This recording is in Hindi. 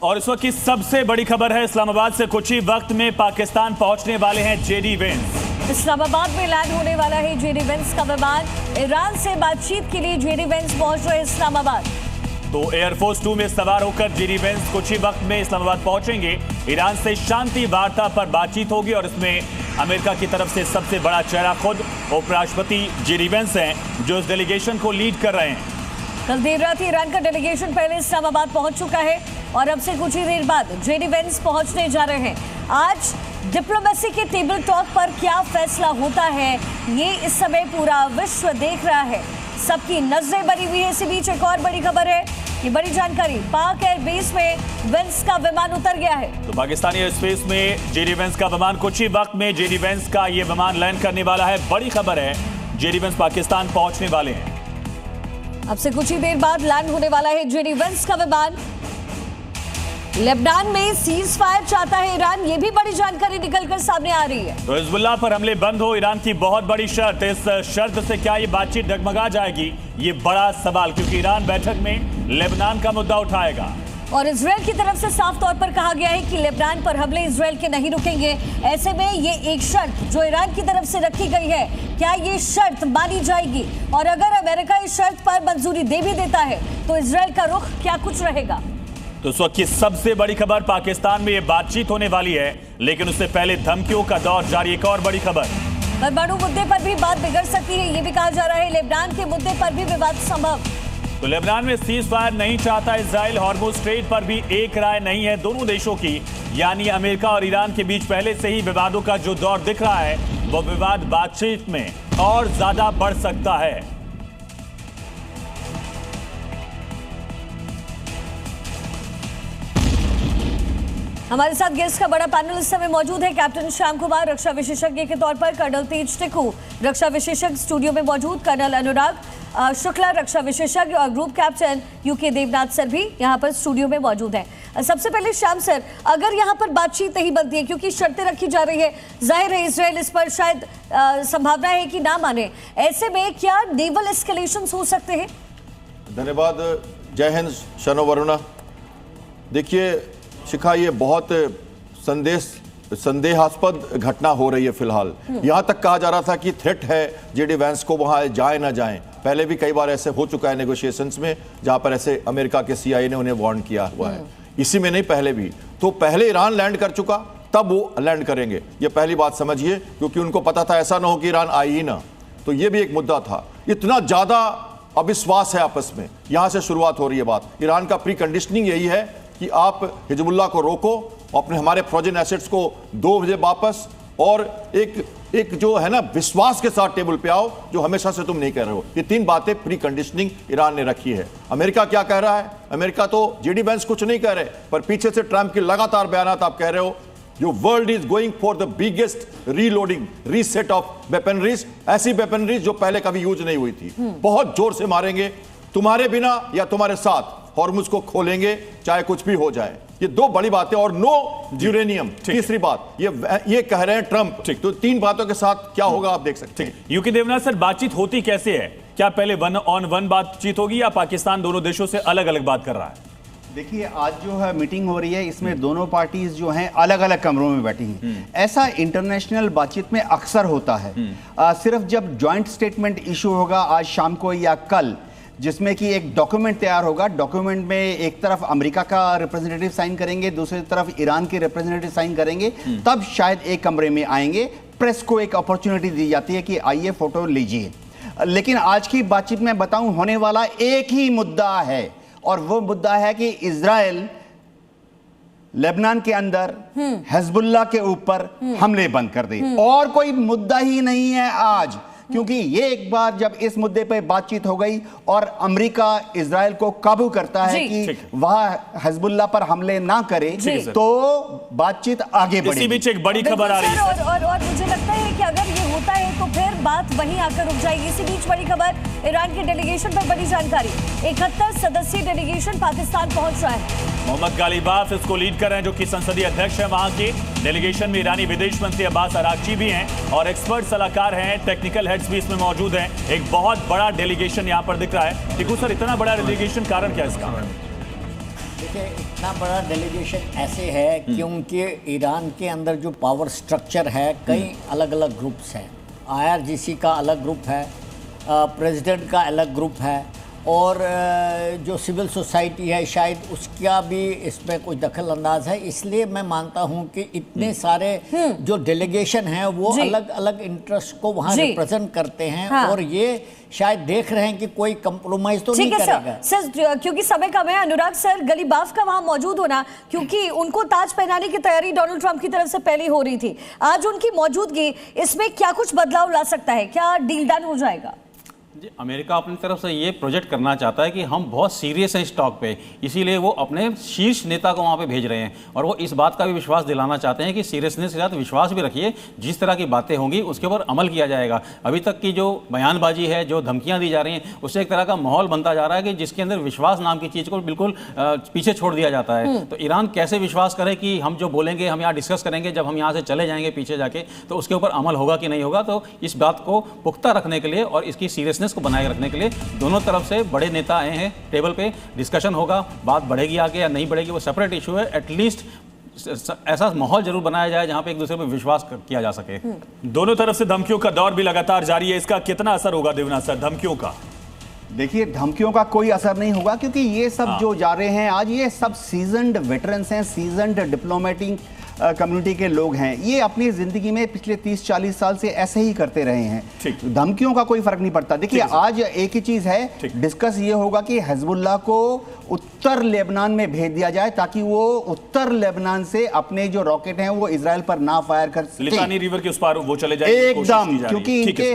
और इस वक्त की सबसे बड़ी खबर है, इस्लामाबाद से कुछ ही वक्त में पाकिस्तान पहुंचने वाले हैं जेडी वेंस। इस्लामाबाद में लैंड होने वाला है जेडी वेंस का विमान। ईरान से बातचीत के लिए जेडी वेंस पहुंच रहे इस्लामाबाद। तो एयरफोर्स 2 में सवार होकर जेडी वेंस कुछ ही वक्त में इस्लामाबाद पहुंचेंगे। ईरान से शांति वार्ता पर बातचीत होगी और इसमें अमेरिका की तरफ से सबसे बड़ा चेहरा खुद उपराष्ट्रपति जेडी वेंस हैं, जो इस डेलीगेशन को लीड कर रहे हैं। कल देर रात ईरान का डेलीगेशन पहले इस्लामाबाद पहुंच चुका है और अब से कुछ ही देर बाद जेडी वेंस पहुंचने जा रहे हैं। आज डिप्लोमेसी के टेबल टॉक पर क्या फैसला होता है, ये इस समय पूरा विश्व देख रहा है। सबकी नजरें बनी हुई है। इसी बीच एक और बड़ी खबर है, ये बड़ी जानकारी, पाक एयरबेस में वेंस का विमान उतर गया है। तो पाकिस्तानी एयर स्पेस में जेडी वेंस का विमान कुछ ही वक्त में जेडी वेंस का ये विमान लैंड करने वाला है। बड़ी खबर है, जेडी वेंस पाकिस्तान पहुंचने वाले हैं। अब से कुछ ही देर बाद लैंड होने वाला है जेडी वेंस का विमान। लेबनान में सीज फायर चाहता है ईरान, ये भी बड़ी जानकारी निकलकर सामने आ रही है। तो हिजबुल्लाह पर हमले बंद हो, ईरान की बहुत बड़ी शर्त। इस शर्त से क्या ये बातचीत डगमगा जाएगी, ये बड़ा सवाल, क्योंकि ईरान बैठक में लेबनान का मुद्दा उठाएगा। और इजराइल की तरफ से साफ तौर पर कहा गया है कि लेबनान पर हमले इजराइल के नहीं रुकेंगे। ऐसे में ये एक शर्त जो ईरान की तरफ से रखी गई है, क्या ये शर्त मानी जाएगी? और अगर अमेरिका इस शर्त पर मंजूरी दे भी देता है तो इजराइल का रुख क्या कुछ रहेगा? तो इस वक्त की सबसे बड़ी खबर, पाकिस्तान में ये बातचीत होने वाली है, लेकिन उससे पहले धमकियों का दौर जारी। एक और बड़ी खबर, परमाणु मुद्दे पर भी बात बिगड़ सकती है, ये भी कहा जा रहा है। लेबनान के मुद्दे पर भी विवाद संभव। तो लेबनान में सीज फायर नहीं चाहता इजराइल, हॉर्मुज स्ट्रेट पर भी एक राय नहीं है दोनों देशों की, यानी अमेरिका और ईरान के बीच पहले से ही विवादों का जो दौर दिख रहा है, वो विवाद बातचीत में और ज्यादा बढ़ सकता है। हमारे साथ गेस्ट का बड़ा पैनल इस समय मौजूद है। कैप्टन श्याम कुमार, रक्षा विशेषज्ञ के तौर पर, कर्नल तेज टिक्कू, रक्षा विशेषज्ञ स्टूडियो में मौजूद, कर्नल अनुराग शुक्ला, रक्षा विशेषज्ञ, और group captain UK Devnath sir भी यहाँ पर स्टूडियो में मौजूद हैं। सबसे पहले श्याम सर, अगर यहाँ पर बातचीत नहीं बनती है क्योंकि शर्तें रखी जा रही है, जाहिर है इसराइल इस पर शायद संभावना है कि ना माने, ऐसे में क्या नेवल एस्केलेशन हो सकते हैं? धन्यवाद। जय हिंद, शनो वरुणा। देखिए शिखा, ये बहुत संदेहास्पद घटना हो रही है फिलहाल। यहां तक कहा जा रहा था कि थ्रेट है जेडी वेंस को वहां जाए ना जाएं। पहले भी कई बार ऐसे हो चुका है नेगोशिएशंस में, जहां पर ऐसे अमेरिका के CIA ने उन्हें वार्न किया हुआ है। इसी में नहीं, पहले भी। तो पहले ईरान लैंड कर चुका, तब वो लैंड करेंगे, ये पहली बात समझिए, क्योंकि उनको पता था ऐसा ना हो कि ईरान आई ही ना। तो ये भी एक मुद्दा था। इतना ज्यादा अविश्वास है आपस में, यहां से शुरुआत हो रही है बात। ईरान का प्री कंडीशनिंग यही है कि आप हिजबुल्लाह को रोको, अपने हमारे फ्रोजन एसेट्स को 2 बजे वापस, और एक जो है ना विश्वास के साथ टेबल पे आओ, जो हमेशा से तुम नहीं कह रहे हो। ये 3 बातें प्री कंडीशनिंग ईरान ने रखी है। अमेरिका क्या कह रहा है? अमेरिका तो जेडी वेंस कुछ नहीं कह रहे, पर पीछे से ट्रंप के लगातार बयानात आप कह रहे हो, जो world is going for the biggest reloading, reset of weaponries, ऐसी वेपनरीज जो पहले कभी यूज नहीं हुई थी। बहुत जोर से मारेंगे, तुम्हारे बिना या तुम्हारे साथ हॉर्मुज को खोलेंगे, चाहे कुछ भी हो जाए। ये 2 बड़ी बातें, और नो यूरेनियम, तीसरी बात ये कह रहे हैं ट्रंप। तो 3 बातों के साथ क्या होगा आप देख सकते हैं। यूके देवनाथ सर, बातचीत होती कैसे है? क्या पहले 1 on 1 बातचीत होगी या पाकिस्तान दोनों देशों से अलग अलग बात कर रहा है? देखिए, आज जो है मीटिंग हो रही है, इसमें दोनों पार्टीज जो हैं अलग अलग कमरों में बैठी हैं। ऐसा इंटरनेशनल बातचीत में अक्सर होता है। सिर्फ जब जॉइंट स्टेटमेंट इशू होगा आज शाम को या कल, जिसमें कि एक डॉक्यूमेंट तैयार होगा, डॉक्यूमेंट में एक तरफ अमेरिका का रिप्रेजेंटेटिव साइन करेंगे, दूसरी तरफ ईरान के रिप्रेजेंटेटिव साइन करेंगे, तब शायद एक कमरे में आएंगे। प्रेस को एक अपॉर्चुनिटी दी जाती है कि आइए फोटो लीजिए। लेकिन आज की बातचीत में बताऊं, होने वाला एक ही मुद्दा है, और वो मुद्दा है कि इजराइल लेबनान के अंदर हिजबुल्लाह के ऊपर हमले बंद कर दे। और कोई मुद्दा ही नहीं है आज, क्योंकि ये एक बार जब इस मुद्दे पे बातचीत हो गई और अमेरिका इजराइल को काबू करता है कि वह हिजबुल्लाह पर हमले ना करे, तो बातचीत आगे बढ़ेगी। इसी बीच एक बड़ी खबर आ रही है, और मुझे लगता है कि अगर ये होता है तो फिर बात वहीं आकर रुक जाएगी। इसी बीच बड़ी खबर, ईरान के डेलीगेशन पर बड़ी जानकारी। 71 सदस्यीय डेलीगेशन पाकिस्तान पहुंच रहा है। मोहम्मद गालिबाफ इसको लीड कर रहे हैं, जो कि संसदीय अध्यक्ष है वहां के। डेलीगेशन में ईरानी विदेश मंत्री अब्बास अरागची भी हैं और एक्सपर्ट सलाहकार हैं, टेक्निकल हेड्स भी इसमें मौजूद हैं। एक बहुत बड़ा डेलीगेशन यहां पर दिख रहा है। टिक्कू सर, इतना बड़ा डेलीगेशन, कारण क्या है इसका? देखिए, इतना बड़ा डेलीगेशन ऐसे है क्योंकि ईरान के अंदर जो पावर स्ट्रक्चर है, कई अलग अलग ग्रुप्स हैं। IRGC का अलग ग्रुप है, प्रेसिडेंट का अलग ग्रुप है, और जो सिविल सोसाइटी है शायद उसका भी इसमें कोई दखल अंदाज है। इसलिए मैं मानता हूं कि इतने सारे जो डेलीगेशन हैं वो अलग अलग इंटरेस्ट को वहां रिप्रेजेंट करते हैं। हाँ। और ये शायद देख रहे हैं कि कोई कंप्रोमाइज तो नहीं करेगा। सर, क्योंकि समय कम है, अनुराग सर, गलीबाफ का वहां मौजूद होना, क्योंकि उनको ताज पहनाने की तैयारी डोनाल्ड ट्रंप की तरफ से पहले हो रही थी, आज उनकी मौजूदगी इसमें क्या कुछ बदलाव ला सकता है? क्या डील डन हो जाएगा? जी, अमेरिका अपनी तरफ से ये प्रोजेक्ट करना चाहता है कि हम बहुत सीरियस हैं इस टॉक पे, इसीलिए वो अपने शीर्ष नेता को वहाँ पे भेज रहे हैं और वो इस बात का भी विश्वास दिलाना चाहते हैं कि सीरियसनेस के साथ विश्वास भी रखिए, जिस तरह की बातें होंगी उसके ऊपर अमल किया जाएगा। अभी तक की जो बयानबाजी है, जो धमकियाँ दी जा रही हैं, उससे एक तरह का माहौल बनता जा रहा है कि जिसके अंदर विश्वास नाम की चीज़ को बिल्कुल पीछे छोड़ दिया जाता है। तो ईरान कैसे विश्वास करे कि हम जो बोलेंगे हम यहाँ डिस्कस करेंगे, जब हम यहाँ से चले जाएंगे पीछे जाके तो उसके ऊपर अमल होगा कि नहीं होगा। तो इस बात को पुख्ता रखने के लिए और इसकी सीरियसनेस को बनाए रखने के लिए दोनों तरफ से बड़े नेता आए हैं टेबल पे, डिस्कशन होगा, बात बढ़ेगी आगे या नहीं बढ़ेगी वो सेपरेट इशू है। एटलीस्ट ऐसा माहौल जरूर बनाया जाए जहां पे एक दूसरे पर विश्वास किया जा सके। दोनों तरफ से धमकियों का दौर भी लगातार जारी है, इसका कितना असर होगा देवनाथ सर धमकियों का? देखिए, धमकियों का कोई असर नहीं होगा क्योंकि ये सब जो जा रहे हैं आज, ये सब सीजन्ड वेटरन्स हैं, सीजन्ड डिप्लोमेटिक कम्युनिटी के लोग हैं। ये अपनी जिंदगी में पिछले 30-40 साल से ऐसे ही करते रहे हैं। धमकियों का कोई फर्क नहीं पड़ता। देखिए, आज एक ही चीज है, डिस्कस ये होगा कि हिजबुल्लाह को उत्तर लेबनान में भेज दिया जाए ताकि वो उत्तर लेबनान से अपने जो रॉकेट हैं वो इजराइल पर ना फायर कर सके, लितानी रिवर के उस पार वो चले जाए एकदम, क्योंकि इनके